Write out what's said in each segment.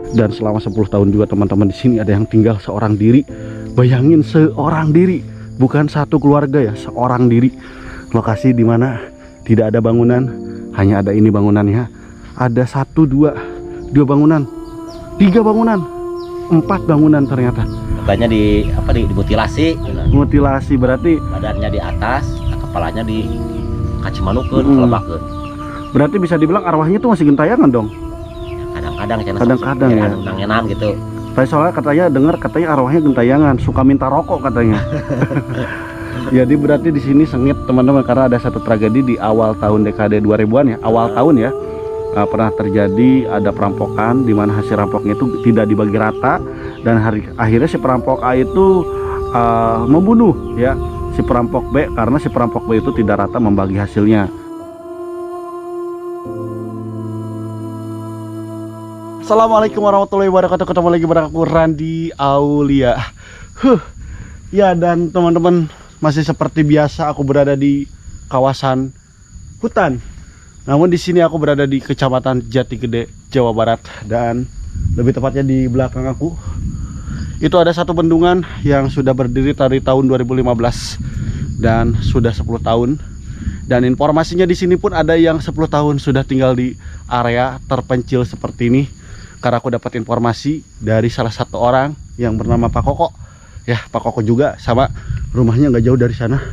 Dan selama 10 tahun juga teman-teman di sini ada yang tinggal seorang diri. Bayangin, seorang diri, bukan satu keluarga ya, seorang diri. Lokasi di mana tidak ada bangunan, hanya ada ini bangunannya. Ada 1, 2 bangunan, 3 bangunan, 4 bangunan ternyata. Katanya dimutilasi. Mutilasi berarti Badannya di atas, kepalanya di kacimanukeun, kelebakeun. berarti bisa dibilang arwahnya tuh masih gentayangan dong. Kadang-kadang ya. Nang-nang gitu. Saya soalnya katanya arwahnya gentayangan, suka minta rokok katanya. Jadi berarti di sini sengit teman-teman, karena ada satu tragedi di awal tahun dekade 2000-an ya, awal tahun ya. Pernah terjadi ada perampokan di mana hasil rampoknya itu tidak dibagi rata, dan akhirnya si perampok A itu membunuh ya si perampok B, karena si perampok B itu tidak rata membagi hasilnya. Assalamualaikum warahmatullahi wabarakatuh. Ketemu lagi bareng aku Randy Aulia. Ya, dan teman-teman, masih seperti biasa aku berada di kawasan hutan. Namun di sini aku berada di Kecamatan Jatigede, Jawa Barat, dan lebih tepatnya di belakang aku itu ada satu bendungan yang sudah berdiri dari tahun 2015 dan sudah 10 tahun. Dan informasinya di sini pun ada yang 10 tahun sudah tinggal di area terpencil seperti ini. Karena aku dapat informasi dari salah satu orang yang bernama Pak Koko. Ya, Pak Koko juga, sama rumahnya nggak jauh dari sana.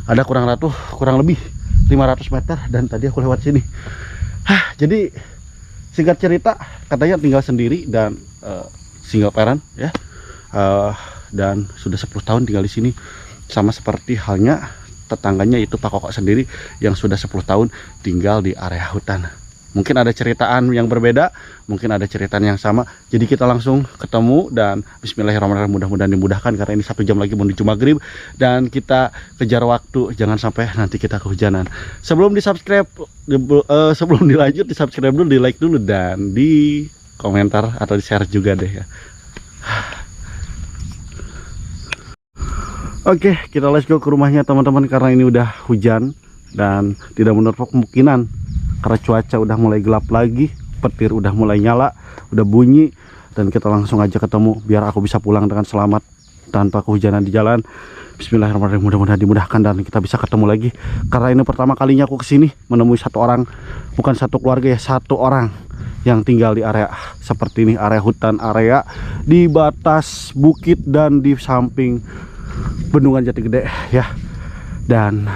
Ada kurang lebih 500 meter, dan tadi aku lewat sini. Jadi singkat cerita, katanya tinggal sendiri dan single parent ya. Dan sudah 10 tahun tinggal di sini. Sama seperti halnya tetangganya itu Pak Koko sendiri yang sudah 10 tahun tinggal di area hutan. Mungkin ada ceritaan yang berbeda, mungkin ada ceritaan yang sama. Jadi kita langsung ketemu, dan bismillahirrahmanirrahim, mudah-mudahan dimudahkan karena ini 1 jam lagi menuju maghrib, dan kita kejar waktu, jangan sampai nanti kita kehujanan. Sebelum sebelum dilanjut, di subscribe dulu, di like dulu, dan di komentar atau di share juga deh ya. Oke, kita let's go ke rumahnya teman-teman, karena ini udah hujan dan tidak menutup kemungkinan karena cuaca udah mulai gelap lagi, petir udah mulai nyala, udah bunyi, dan kita langsung aja ketemu biar aku bisa pulang dengan selamat tanpa kehujanan di jalan. Bismillahirrahmanirrahim, mudah-mudahan dimudahkan dan kita bisa ketemu lagi, karena ini pertama kalinya aku kesini menemui satu orang, bukan satu keluarga ya, satu orang yang tinggal di area seperti ini, area hutan, area di batas bukit dan di samping bendungan Jatigede ya. Dan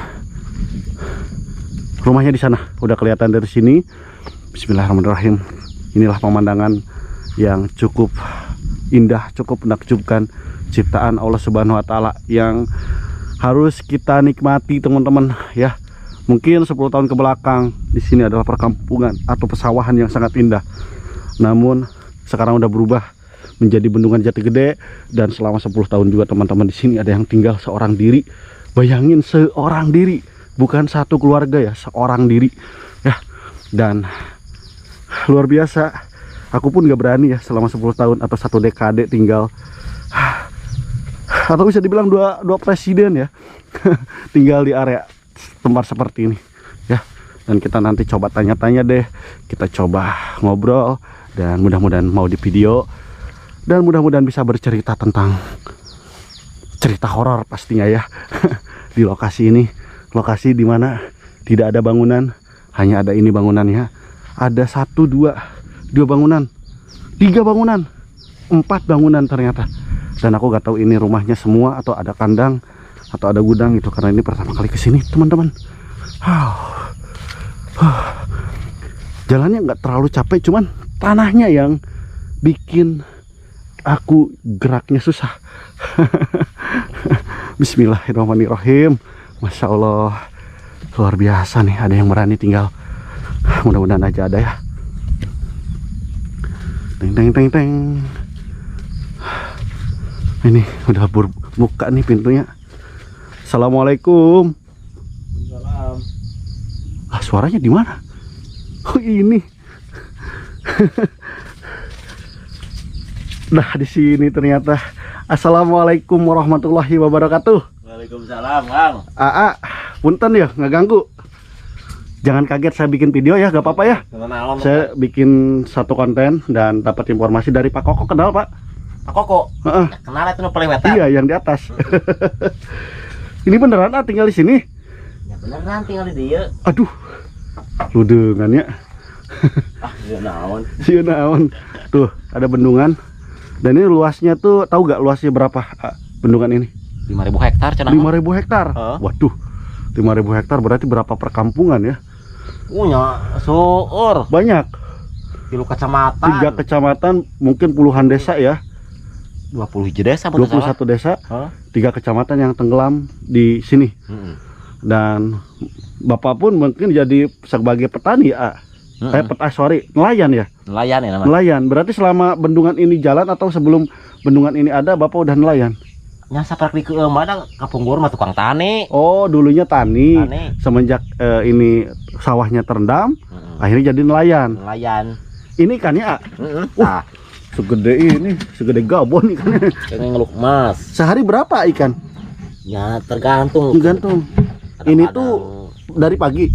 rumahnya di sana udah kelihatan dari sini. Bismillahirrahmanirrahim. Inilah pemandangan yang cukup indah, cukup menakjubkan, ciptaan Allah Subhanahu wa taala yang harus kita nikmati teman-teman ya. Mungkin 10 tahun ke belakang di sini adalah perkampungan atau pesawahan yang sangat indah. Namun sekarang udah berubah menjadi bendungan Jatigede, dan selama 10 tahun juga teman-teman di sini ada yang tinggal seorang diri. Bayangin, seorang diri, bukan satu keluarga ya, seorang diri ya. Dan luar biasa, aku pun gak berani ya selama 10 tahun atau 1 dekade tinggal, atau bisa dibilang dua presiden ya tinggal di area tempat seperti ini ya. Dan kita nanti coba tanya-tanya deh, kita coba ngobrol, dan mudah-mudahan mau di video, dan mudah-mudahan bisa bercerita tentang cerita horor pastinya ya. Di lokasi ini, lokasi dimana tidak ada bangunan, hanya ada ini bangunannya. Ada 1, 2 bangunan, 3 bangunan, 4 bangunan ternyata. Dan aku gak tahu ini rumahnya semua atau ada kandang atau ada gudang gitu, karena ini pertama kali kesini teman-teman. Jalannya nggak terlalu capek, cuman tanahnya yang bikin aku geraknya susah. Bismillahirrahmanirrahim. Masya Allah, luar biasa nih, ada yang berani tinggal. Mudah-mudahan aja ada ya. Teng teng teng teng. Ini udah buka nih pintunya. Assalamualaikum. Salam. Suaranya di mana? Oh, ini. Nah, di sini ternyata. Assalamualaikum warahmatullahi wabarakatuh. Waalaikumsalam, Kang. Punten ya, nggak ganggu. Jangan kaget saya bikin video ya, gak apa-apa ya. Naon. Saya bikin satu konten dan dapat informasi dari Pak Koko. Kenal Pak? Pak Koko. Heeh. Kenal itu nu paling wetan. Iya, yang di atas. Ini beneran tinggal di sini? Ya beneran tinggal di dia. Aduh, ludengannya. Ah, ieu naon. Sieun naon. Tuh, ada bendungan. Dan ini luasnya tuh, tahu gak luasnya berapa bendungan ini? 5.000 hektar cenah. 5.000 hektar. Heeh. Waduh, 5.000 hektar berarti berapa perkampungan ya? Nya seueur Banyak. 3 kecamatan. 3 kecamatan, mungkin puluhan desa ya. 20 desa betul 21 desa, Hah? 3 kecamatan yang tenggelam di sini. Dan Bapak pun mungkin jadi sebagai petani ya. Nelayan ya. Nelayan ya namanya. Nelayan. Berarti selama bendungan ini jalan atau sebelum bendungan ini ada Bapak udah nelayan? Nya saprak di keumana kapunggur mah tukang tani. Oh, dulunya tani. Tani. Semenjak ini sawahnya terendam, akhirnya jadi nelayan. Nelayan. Ini ikannya Tah, segede ini, segede gabon ikannya. pengen ngeluk emas. Sehari berapa ikan? Ya tergantung. Gantung. Ini tuh dari pagi.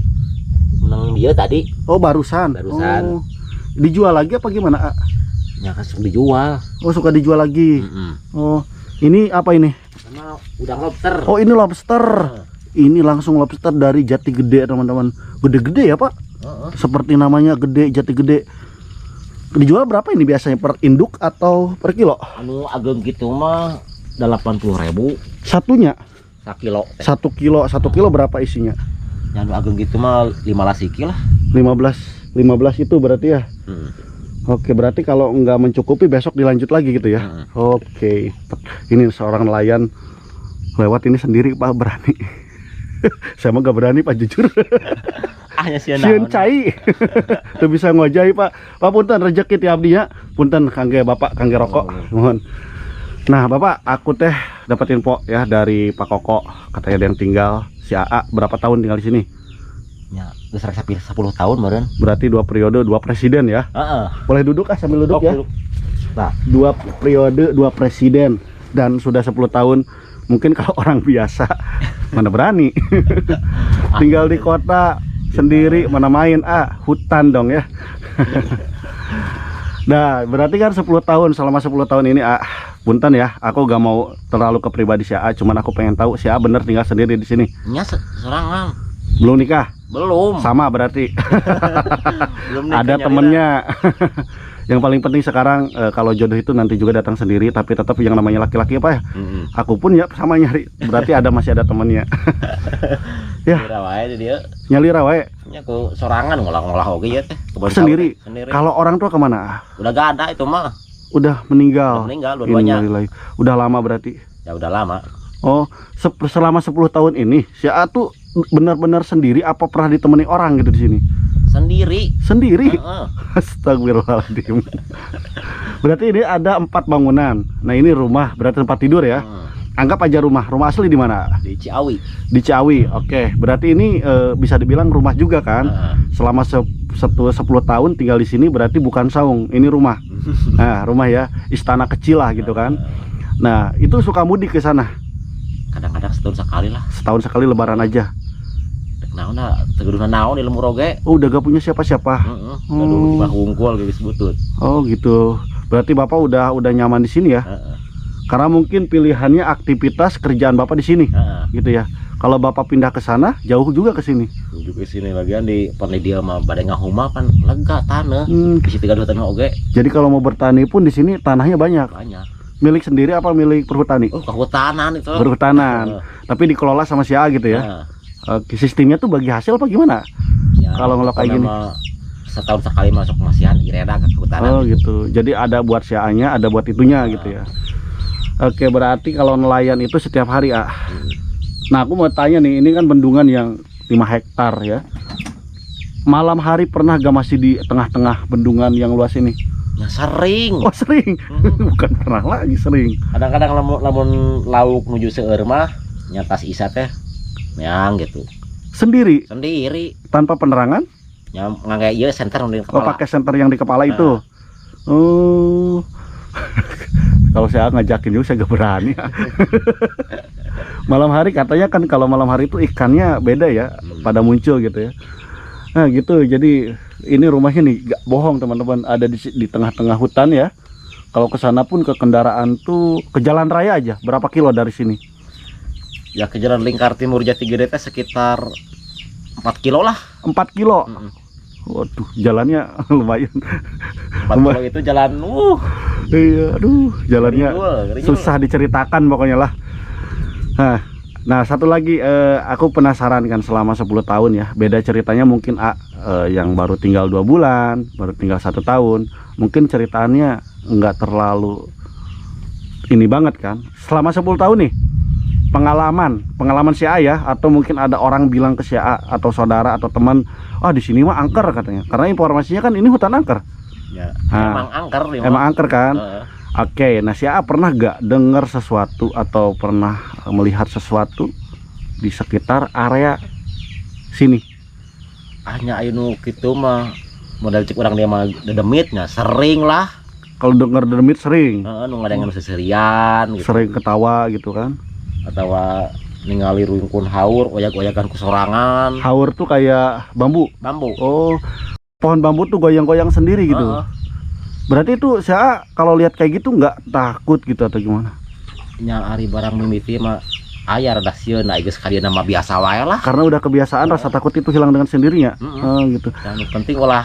menang dia tadi. Oh, barusan. Barusan. Oh. Dijual lagi apa gimana? Ya kan suka dijual. Oh, suka dijual lagi. Oh, ini apa ini? Sama udang lobster. Oh, ini lobster. Ini langsung lobster dari Jati Gede, teman-teman. Gede-gede ya, Pak? Seperti namanya gede, Jati Gede. Dijual berapa ini biasanya, per induk atau per kilo? Anu ageng gitu mah 80.000 Satunya? 1 kilo. 1 kilo berapa isinya? Yang anu ageng gitu mah 15 iki lah. 15 itu berarti ya? Oke, berarti kalau nggak mencukupi besok dilanjut lagi gitu ya? Oke. Ini seorang nelayan lewat ini sendiri, Pak, berani. Saya mah nggak berani, Pak, jujur. Ahnya Sieun cai. Tuh bisa ngojai, Pak. Pak, punten rezeki ti abdi ya. Punten kangge Bapak, kangge rokok. Mohon. Nah, Bapak, aku teh dapat info ya dari Pak Koko, katanya ada yang tinggal si AA berapa tahun tinggal di sini? Ya, geus rek 10 tahun meureun. Berarti 2 periode, 2 presiden ya. Heeh. Boleh duduk sambil duduk ya. Nah, 2 periode, 2 presiden dan sudah 10 tahun. Mungkin kalau orang biasa mana berani. Tinggal di kota sendiri mana main, hutan dong ya. Nah, berarti kan 10 tahun, selama 10 tahun ini punten ya, aku gak mau terlalu ke pribadi si A, cuman aku pengen tahu si A bener tinggal sendiri di sini. nya serangan. Belum nikah? Belum. Sama berarti. Belum Ada temennya. Yang paling penting sekarang kalau jodoh itu nanti juga datang sendiri, tapi tetap yang namanya laki-laki apa ya? Aku pun ya sama nyari. Berarti masih ada temennya. Ya. Nyali rawae. Nya ke sorangan ngolah-ngolah oge ya teh. Sendiri. Kalau orang tua kemana? Udah gak ada itu mah. Udah meninggal. Udah meninggal dua-duanya. Udah lama berarti. Ya udah lama. Oh, selama 10 tahun ini si A tuh benar-benar sendiri apa pernah ditemani orang gitu di sini? Sendiri. Astagfirullahaladzim. Berarti ini ada 4 bangunan. Nah, ini rumah, berarti tempat tidur ya. Anggap aja rumah asli di mana? Di Ciawi. Di Ciawi. Oke, berarti ini bisa dibilang rumah juga kan? Selama 10 tahun tinggal di sini berarti bukan saung, ini rumah. Nah, rumah ya, istana kecil lah gitu kan. Nah, itu suka mudik ke sana. Kadang-kadang setahun sekali lah. Setahun sekali lebaran aja. Naon teguduna naon di lemur oge. Oh, udah gak punya siapa-siapa. Aduh, mah hungkul geus butut. Oh, gitu. Berarti Bapak udah nyaman di sini ya? Karena mungkin pilihannya aktivitas kerjaan Bapak di sini. Gitu ya. Kalau Bapak pindah ke sana, jauh juga ke sini. Jauh ke sini lagian di pernah dia mah bade ngahuma pan lega tanah. Bisi 32 tanah oge. Jadi kalau mau bertani pun di sini tanahnya banyak. Milik sendiri apa milik perhutani? Oh, kehutanan itu. Perhutanan. Tapi dikelola sama si A gitu ya. Oke, sistemnya tuh bagi hasil apa gimana? Ya, kalau ngelok kayak gini setahun sekali masuk masihan ireda ke kehutanan. Oh gitu. Jadi ada buat si A-nya, ada buat itunya gitu ya. Oke, berarti kalau nelayan itu setiap hari Nah, aku mau tanya nih, ini kan bendungan yang 5 hektar ya. Malam hari pernah gak masih di tengah-tengah bendungan yang luas ini? Ya sering. Oh sering. Bukan pernah lagi, sering. Kadang-kadang lamun lauk menuju seueur mah nyatas isa teh yang gitu. Sendiri tanpa penerangan? Ya ngangge ieu senter di kepala. Oh, pakai senter yang di kepala itu. Oh. Kalau saya ngajakin juga saya gak berani. Malam hari katanya kan, kalau malam hari itu ikannya beda ya, pada muncul gitu ya. Nah gitu, jadi ini rumahnya nih gak bohong teman-teman, ada di tengah-tengah hutan ya. Kalau ke sana pun ke kendaraan tuh ke jalan raya aja berapa kilo dari sini? Ya ke jalan lingkar timur Jatigede teh sekitar 4 kilo lah. 4 kilo. Mm-mm. Waduh, jalannya lumayan. 4 kilo itu jalan Iya, aduh, jalannya ngeri-ngeri. susah diceritakan pokoknya lah. Nah, satu lagi aku penasaran kan selama 10 tahun ya. Beda ceritanya mungkin yang baru tinggal 2 bulan, baru tinggal 1 tahun. Mungkin ceritanya nggak terlalu ini banget kan. Selama 10 tahun nih, pengalaman si A ya, atau mungkin ada orang bilang ke si A atau saudara atau teman, di sini mah angker katanya. Karena informasinya kan ini hutan angker. Ya, Nah, emang angker angker kan. Oke, nah si A pernah gak dengar sesuatu atau pernah melihat sesuatu di sekitar area sini? hanya anu gitu mah modal cek orang dia mah dedemitnya sering lah. Kalau dengar demit sering, Nu ngadengan seserian gitu. sering ketawa gitu kan. Atau ningali rungkun haur oyak-oyakan ku sorangan. Haur tuh kayak bambu. Bambu. Oh, pohon bambu tuh goyang-goyang sendiri gitu. Berarti itu saya kalau lihat kayak gitu nggak takut gitu atau gimana? Nya ari barang mimiti mah aya rada sieun da geus kadieu mah biasa wae lah. Karena udah kebiasaan rasa takut itu hilang dengan sendirinya. Gitu. Yang penting ulah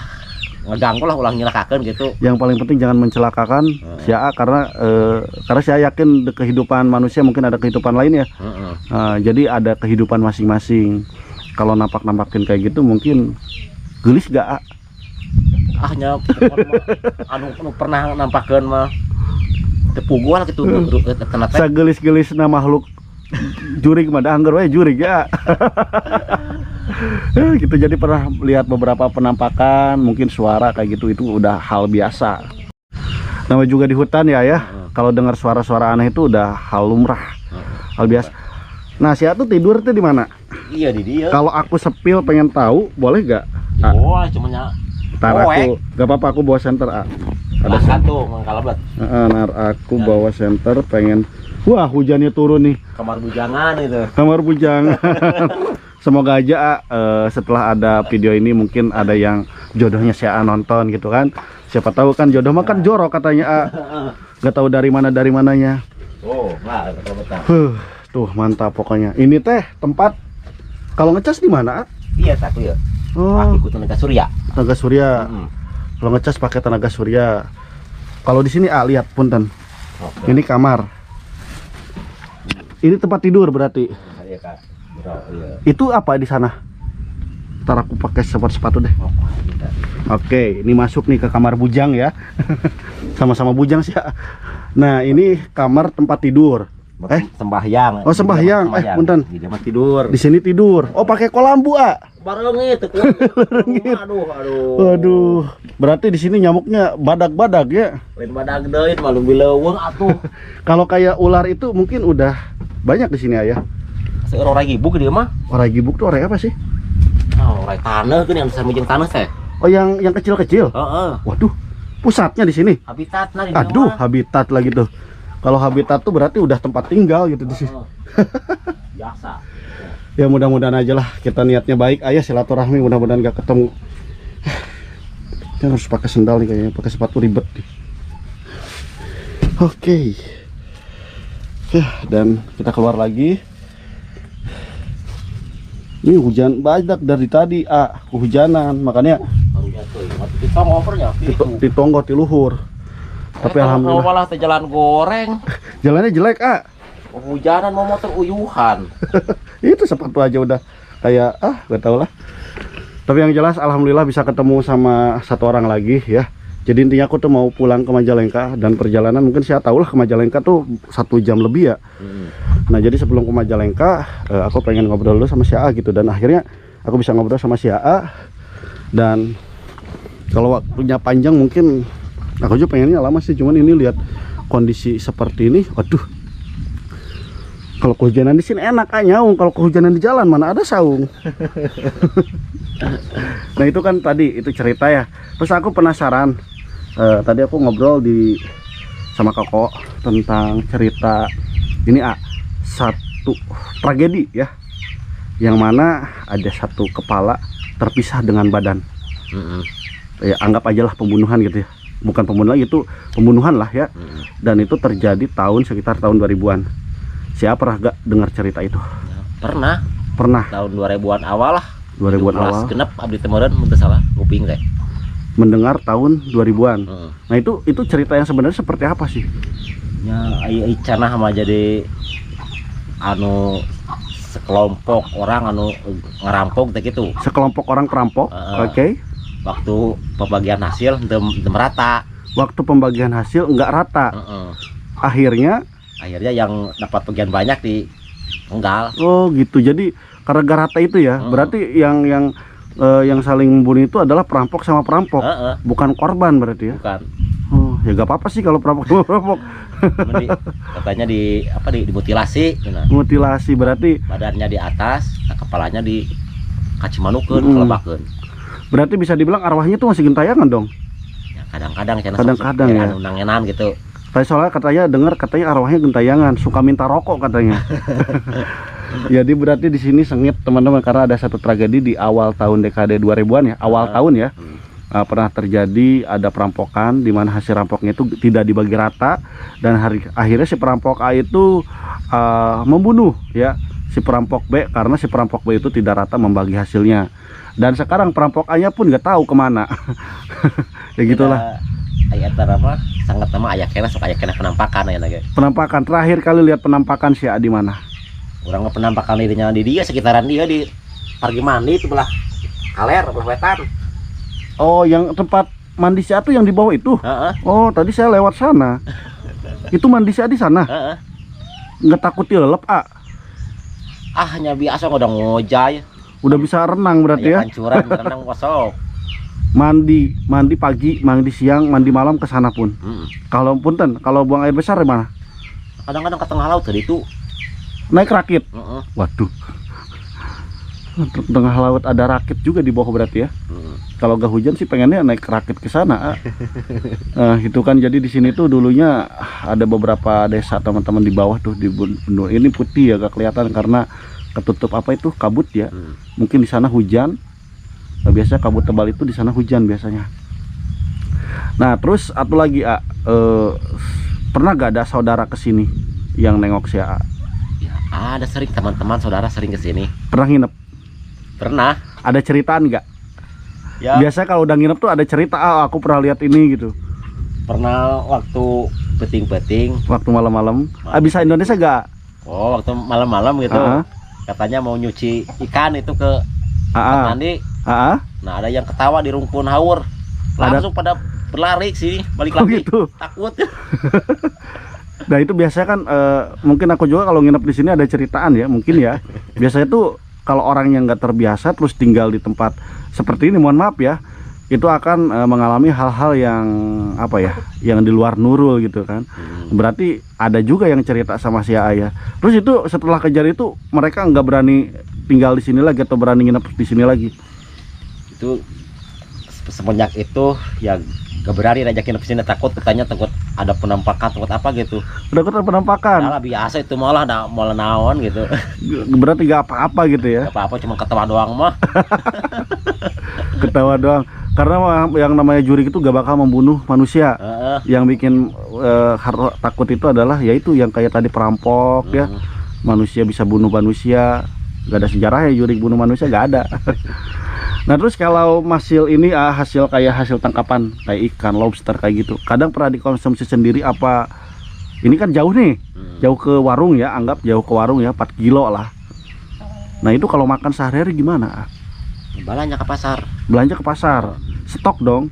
ngeganggu lah, ulah nyelakakeun gitu. Yang paling penting jangan mencelakakan si A karena saya yakin di kehidupan manusia mungkin ada kehidupan lain ya. Jadi ada kehidupan masing-masing. Kalau nampak-nampakin kayak gitu mungkin gelis gak A? Nya anu pernah nampakeun mah tepugu lah gitu kena teh. Sagelis-gelis na makhluk jurig mah anggar we jurig ya. Gitu, jadi pernah lihat beberapa penampakan, mungkin suara kayak gitu, itu udah hal biasa. Namanya juga di hutan ya. Kalau dengar suara-suara aneh itu udah hal lumrah, hal biasa. Nah, si A tuh tidur tuh di mana? Iya di dia. Kalau aku sepil pengen tahu, boleh gak? Boleh, cuma nya Ntar aku, gak apa-apa, aku bawa senter A. ada satu mangkalabat. Ntar aku bawa senter pengen. Wah, hujannya turun nih. Kamar bujangan itu. Kamar bujangan. Semoga aja setelah ada video ini mungkin ada yang jodohnya si A nonton gitu kan. Siapa tahu kan jodoh mah kan jorok katanya A. Gak tahu dari mananya. Oh, nah, betul. Tuh mantap pokoknya. Ini teh tempat kalau ngecas di mana A? Iya, satu ya. Oh, Ikut tenaga surya. tenaga surya. Kalau ngecas pakai tenaga surya. Kalau di sini A lihat punten. Ini kamar. Ini tempat tidur berarti. Iya, Kak. Iya. Itu apa di sana? Ntar aku pakai sepatu deh. Oke, ini masuk nih ke kamar bujang ya. Sama-sama bujang sih ya. Nah, ini kamar tempat tidur. Sembahyang. Oh, sembahyang. Punten. Di dia mah tidur. Di sini tidur. Oh, pakai kolam bu, A. Bareng itu. Aduh. Waduh. Berarti di sini nyamuknya badak-badak ya. Lain badag deui malu bileuweung atuh. Kalau kayak ular itu mungkin udah banyak di sini Ayah. Seueur orai gibuk dia mah. Orai gibuk tuh orai apa sih? Orai taneuh kan yang sama jeung taneuh teh. Oh, yang kecil-kecil. Heeh. Waduh. Pusatnya di sini. Habitatna di dia Aduh, mah. habitat lagi tuh. Kalau habitat tuh berarti udah tempat tinggal gitu di sini. Biasa. Ya mudah-mudahan aja lah, kita niatnya baik. Ayah silaturahmi, mudah-mudahan gak ketemu. Kita harus pakai sendal nih kayaknya, pakai sepatu ribet nih. Oke. Ya, dan kita keluar lagi. Ini hujan banyak dari tadi, kehujanan, makanya ditonggo di luhur. Tapi alhamdulillah malah teh jalan goreng. jalannya jelek, Hujanan mau motor uyuhan. Itu sepatu aja udah kayak gak tau lah. Tapi yang jelas alhamdulillah bisa ketemu sama satu orang lagi ya. Jadi intinya aku tuh mau pulang ke Majalengka, dan perjalanan mungkin saya tahu lah ke Majalengka tuh 1 jam lebih ya. Nah jadi sebelum ke Majalengka aku pengen ngobrol dulu sama si A gitu, dan akhirnya aku bisa ngobrol sama si A. Dan kalau waktunya panjang mungkin aku juga pengennya lama sih, cuman ini lihat kondisi seperti ini, waduh. Kalau kehujanan di sini enak nyaung, kalau kehujanan di jalan mana ada saung. Nah itu kan tadi itu cerita ya. Terus aku penasaran, tadi aku ngobrol sama Koko tentang cerita ini satu tragedi ya, yang mana ada satu kepala terpisah dengan badan. Ya, anggap aja lah pembunuhan gitu ya. Bukan pembunuhan lagi, itu pembunuhan lah ya. Dan itu terjadi sekitar tahun 2000-an. Siapa pernah gak dengar cerita itu? Ya, pernah tahun 2000-an awal lah. 2000-an awal. Genep abdi teu meureun mun teu salah nguping teh. Mendengar tahun 2000-an. Nah, itu cerita yang sebenarnya seperti apa sih? Ya ai cenah mah jadi anu sekelompok orang anu ngerampok teh gitu. Sekelompok orang perampok. Oke. Waktu pembagian hasil teu merata. Waktu pembagian hasil enggak rata. Akhirnya yang dapat bagian banyak di penggal. Oh gitu. Jadi karena gak rata itu ya. Berarti yang saling membunuh itu adalah perampok sama perampok. Bukan korban berarti ya. Bukan. Oh, ya gak apa-apa sih kalau perampok sama perampok. Katanya dimutilasi. Mutilasi berarti badannya di atas, kepalanya di kacimanukeun, kelebakeun. Berarti bisa dibilang arwahnya tuh masih gentayangan dong. Ya, kadang-kadang ya. Nangenan gitu. Tapi soalnya katanya arwahnya gentayangan, suka minta rokok katanya. Jadi berarti di sini sengit teman-teman, karena ada satu tragedi di awal tahun dekade 2000-an ya, awal tahun ya. Pernah terjadi ada perampokan di mana hasil rampoknya itu tidak dibagi rata, dan akhirnya si perampok A itu membunuh ya si perampok B karena si perampok B itu tidak rata membagi hasilnya. Dan sekarang perampok A-nya pun nggak tahu kemana. Ya gitulah. Ayat apa? Sangat nama ayat kena penampakan ya naga. Penampakan terakhir kali lihat penampakan si A di mana? Orang penampakan dirinya di dia sekitaran dia di Pargi Mandi itu belah Kaler, belah wetan. Oh, yang tempat mandi si A tuh yang di bawah itu? Oh, tadi saya lewat sana. Itu mandi si A di sana? Nggak takut dilelep, A? Hanya biasa udah ngojay. Udah bisa renang berarti ya? Pancuran renang kosong. Mandi pagi, mandi siang, mandi malam ke sana pun. Kalau buang air besar di mana? Kadang-kadang ke tengah laut tadi itu. Naik rakit. Waduh. Tengah laut ada rakit juga di bawah berarti ya. Kalau gak hujan sih pengennya naik rakit ke sana. Itu kan jadi di sini tuh dulunya ada beberapa desa teman-teman di bawah tuh di benua ini putih ya, gak kelihatan karena ketutup apa itu kabut ya. Mungkin di sana hujan. Biasa kabut tebal itu di sana hujan biasanya. Nah, terus satu lagi pernah gak ada saudara kesini yang nengok si A? Ya, ada sering teman-teman saudara sering kesini. Pernah nginep? Pernah. Ada ceritaan nggak? Ya. Biasa kalau udah nginep tuh ada cerita, aku pernah lihat ini gitu. Pernah waktu peting-peting. Waktu malam-malam. Bisa Indonesia gak? Oh, waktu malam-malam gitu. Katanya mau nyuci ikan itu ke mandi. Nah, ada yang ketawa di rumpun haur. Langsung pada berlari sih, balik lagi. Gitu. Takut. Nah, itu biasanya kan mungkin aku juga kalau nginep di sini ada ceritaan ya, mungkin ya. Biasanya tuh kalau orang yang nggak terbiasa terus tinggal di tempat seperti ini, mohon maaf ya, itu akan mengalami hal-hal yang apa ya, yang di luar nurul gitu kan. Berarti ada juga yang cerita sama si Ayah. Terus itu setelah kejar itu mereka nggak berani tinggal di sini lagi atau berani nginep di sini lagi? Itu semenjak itu ya gak berani ngajakin ke sini, takut ada penampakan, takut apa gitu. Takut ada penampakan? Malah biasa itu malah naon gitu. Berarti gak apa-apa gitu ya? Gak apa-apa, cuma ketawa doang mah. Ketawa doang. Karena yang namanya jurik itu gak bakal membunuh manusia. Yang bikin takut itu adalah yaitu yang kayak tadi perampok ya. Manusia bisa bunuh manusia. Gak ada sejarahnya jurik bunuh manusia, gak ada. Nah, terus kalau hasil ini hasil tangkapan kayak ikan, lobster kayak gitu, kadang pernah dikonsumsi sendiri apa? Ini kan jauh nih, jauh ke warung ya, anggap jauh ke warung ya, 4 kilo lah. Nah, itu kalau makan sehari-hari gimana? Belanja ke pasar. Belanja ke pasar, stok dong,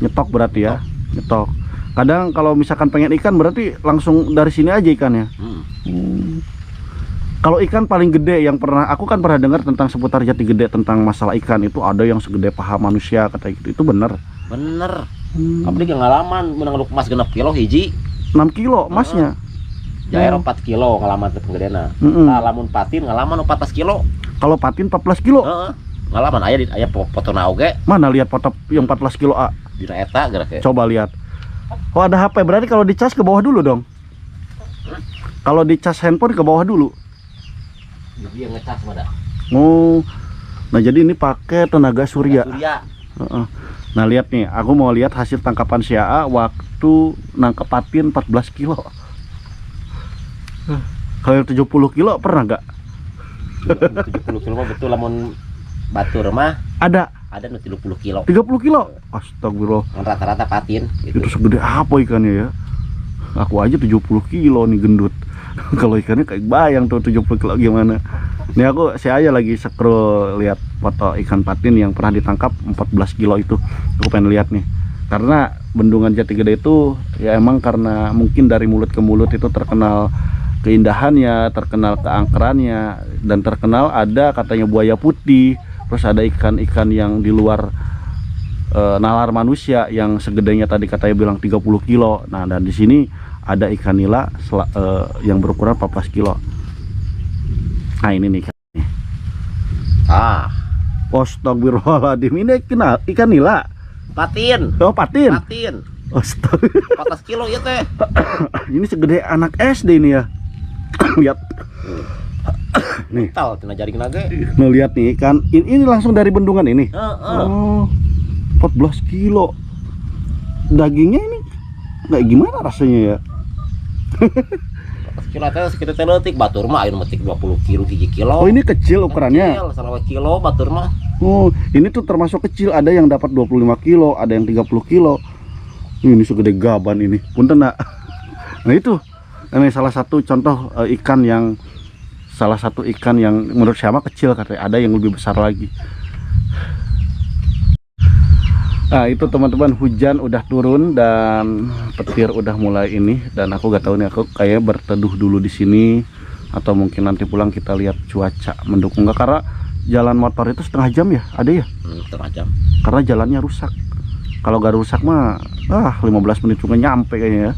nyetok berarti ya, nyetok. Kadang kalau misalkan pengen ikan berarti langsung dari sini aja ikannya. Kalau ikan paling gede yang aku kan pernah dengar tentang seputar Jati Gede tentang masalah ikan itu ada yang segede paha manusia kata gitu. Itu bener? Bener. Abdi ngalaman menang emas 6 kilo hiji. 6 kilo emasnya. Jair 4 kilo ngalaman teh penggedena. Lamun patin ngalaman 14 kilo. Kalau patin 14 kilo. Ngalaman aya fotona oge. Mana lihat foto yang 14 kilo A? Dina eta gerak. Coba lihat. Oh, ada HP. Berarti kalau dicas ke bawah dulu dong. Kalau dicas handphone ke bawah dulu. Dia ngecas pada. Oh, Nah jadi ini pakai tenaga surya. Surya. Nah lihat nih, aku mau lihat hasil tangkapan si AA waktu nangkep patin 14 kilo. Kalau 70 kilo pernah nggak? 70 kilo mah betul, lamun batur mah Ada 30 kilo. 30 kilo. Astagfirullah. Rata-rata patin gitu. Itu segede apa ikannya ya? Aku aja 70 kilo nih gendut. Kalau ikannya kayak bayang tuh 70 kilo gimana. Ini aku saya lagi scroll lihat foto ikan patin yang pernah ditangkap 14 kilo itu. Aku pengen lihat nih. Karena bendungan Jati Gede itu ya emang karena mungkin dari mulut ke mulut itu terkenal keindahannya, terkenal keangkerannya, dan terkenal ada katanya buaya putih, terus ada ikan-ikan yang di luar nalar manusia yang segedenya tadi katanya bilang 30 kilo. Nah, dan di sini ada ikan nila yang berukuran 14 kilo. Nah, ini nih ikan. Astagfirullahaladzim, ini ikan nila. Patin. Oh, patin. Patin. Astagfirullah. 14 kilo ya teh. Ini segede anak SD ini ya. Lihat. Nih. Tal tina jaring lagi. Nah, lihat nih ikan. Ini langsung dari bendungan ini. Oh. 14 kilo. Dagingnya ini kayak gimana rasanya ya? 14 kilo teh sekitar teletik batur mah aya metik 20 kilo 3 kilo. Oh, ini kecil ukurannya. Kecil, 1 kilo batur mah. Oh, ini tuh termasuk kecil. Ada yang dapat 25 kilo, ada yang 30 kilo. Ini segede gaban ini. Punten nak. Nah itu. Ini salah satu contoh ikan yang menurut saya mah kecil, katanya ada yang lebih besar lagi. Nah itu teman-teman, hujan udah turun dan petir udah mulai ini, dan aku gak tahu nih, aku kayak berteduh dulu di sini atau mungkin nanti pulang kita lihat cuaca mendukung nggak, karena jalan motor itu setengah jam ya, ada ya? Setengah jam. Karena jalannya rusak. Kalau gak rusak mah 15 menit juga nyampe kayaknya ya.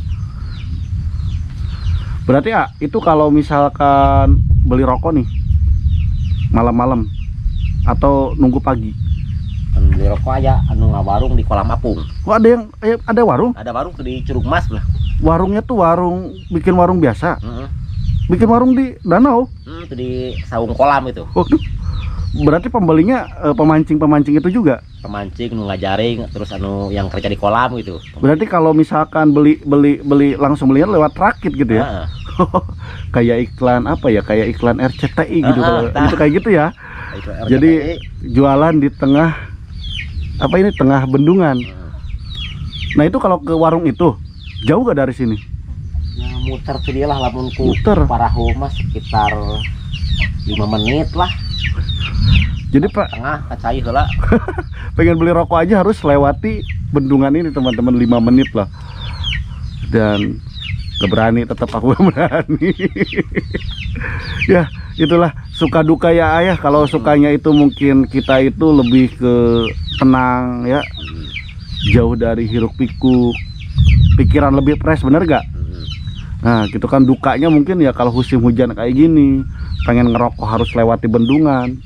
Berarti ya itu kalau misalkan beli rokok nih malam-malam atau nunggu pagi. Kan beli rokok aja anu ngawarung di kolam apung. Oh, ada yang ada warung? Ada warung tuh di Curug Mas lah. Warungnya tuh bikin warung biasa. Bikin warung di danau. Itu di saung kolam itu. Waduh. Berarti pembelinya pemancing-pemancing itu juga? Pemancing, nu ngajaring, terus anu yang kerja di kolam gitu. Berarti kalau misalkan beli langsung belinya lewat rakit gitu ya? Kayak iklan apa ya? Kayak iklan RCTI gitu. Itu kayak gitu ya? Jadi jualan di tengah tengah bendungan. Nah itu kalau ke warung itu jauh gak dari sini? Ya muter ke dia lah, lamun ku parahu mas sekitar 5 menit lah. Jadi Pak tengah kacai heula. Pengen beli rokok aja harus lewati bendungan ini teman-teman, 5 menit lah. Dan gak berani, tetap aku berani. Ya itulah suka duka ya ayah. Kalau sukanya itu mungkin kita itu lebih ke tenang ya, jauh dari hiruk pikuk, pikiran lebih fresh, bener gak? Nah gitu kan. Dukanya mungkin ya kalau musim hujan kayak gini, pengen ngerokok harus lewati bendungan,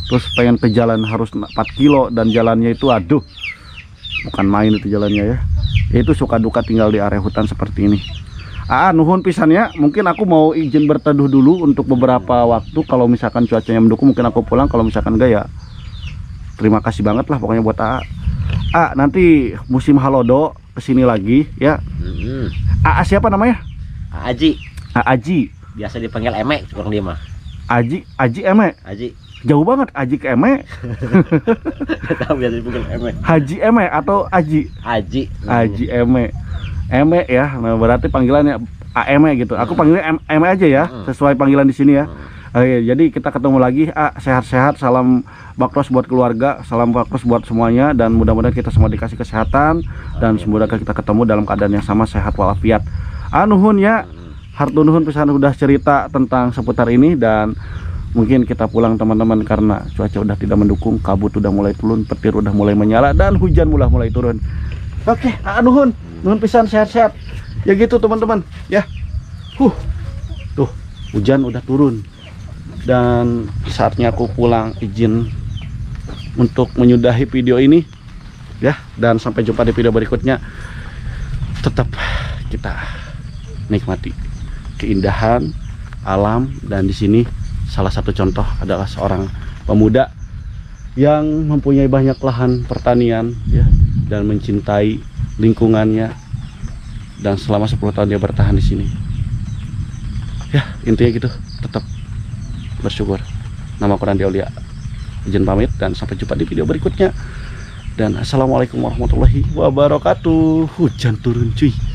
terus pengen ke jalan harus 4 kilo, dan jalannya itu aduh bukan main itu jalannya ya. Itu suka duka tinggal di area hutan seperti ini. Nuhun pisannya, mungkin aku mau izin berteduh dulu untuk beberapa waktu. Kalau misalkan cuacanya mendukung mungkin aku pulang, kalau misalkan enggak ya terima kasih banget lah pokoknya buat nanti musim halodo kesini lagi ya. Siapa namanya? Aji. Aji. Biasa dipanggil Eme kurang dia mah. Aji Eme. Aji. Jauh banget Aji ke Eme. Tahu biasa dipanggil Eme. Haji Eme atau Aji? Aji. Haji Eme. Eme ya. Nah, berarti panggilannya Eme gitu. Aku panggilnya Eme aja ya, sesuai panggilan di sini ya. Jadi kita ketemu lagi. Sehat-sehat, salam bakros buat keluarga, salam bakros buat semuanya, dan mudah-mudahan kita semua dikasih kesehatan dan semoga kita ketemu dalam keadaan yang sama, sehat walafiat. Nuhun ya. Hartu nuhun pisan udah cerita tentang seputar ini, dan mungkin kita pulang teman-teman karena cuaca udah tidak mendukung, kabut udah mulai turun, petir udah mulai menyala, dan hujan mulai turun. Oke, nuhun pisan, sehat-sehat. Ya gitu teman-teman ya. Tuh hujan udah turun, dan saatnya aku pulang. Izin untuk menyudahi video ini ya, dan sampai jumpa di video berikutnya. Tetap kita nikmati keindahan alam, dan di sini salah satu contoh adalah seorang pemuda yang mempunyai banyak lahan pertanian ya, dan mencintai lingkungannya, dan selama 10 tahun dia bertahan di sini. Ya, intinya gitu, tetap bersyukur. Nama aku Randy Aulia. Izin pamit dan sampai jumpa di video berikutnya. Dan assalamualaikum warahmatullahi wabarakatuh. Hujan turun cuy.